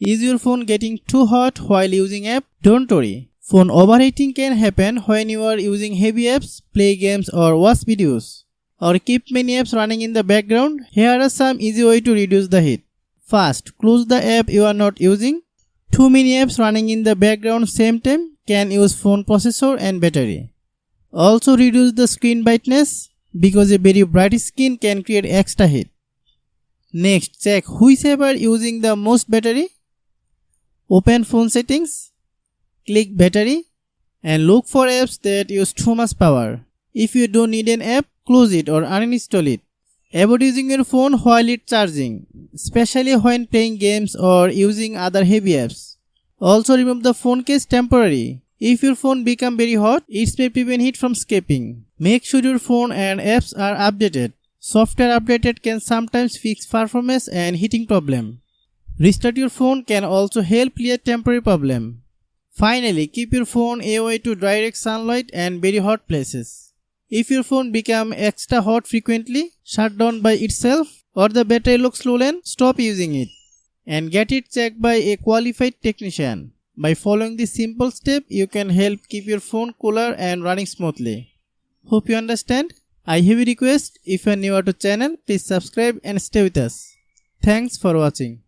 Is your phone getting too hot while using app? Don't worry. Phone overheating can happen when you are using heavy apps, play games or watch videos, or keep many apps running in the background. Here are some easy ways to reduce the heat. First, close the app you are not using. Too many apps running in the background same time can use phone processor and battery. Also reduce the screen brightness because a very bright screen can create extra heat. Next, check which app are using the most battery. Open phone settings, click battery and look for apps that use too much power. If you don't need an app, close it or uninstall it. Avoid using your phone while it's charging, especially when playing games or using other heavy apps. Also remove the phone case temporarily. If your phone becomes very hot, it may prevent heat from escaping. Make sure your phone and apps are updated. Software updated can sometimes fix performance and heating problem. Restart your phone can also help clear temporary problem. Finally, keep your phone away to direct sunlight and very hot places. If your phone becomes extra hot frequently, shut down by itself, or the battery looks low, stop using it and get it checked by a qualified technician. By following this simple step, you can help keep your phone cooler and running smoothly. Hope you understand. I have a request. If you are new to channel, please subscribe and stay with us. Thanks for watching.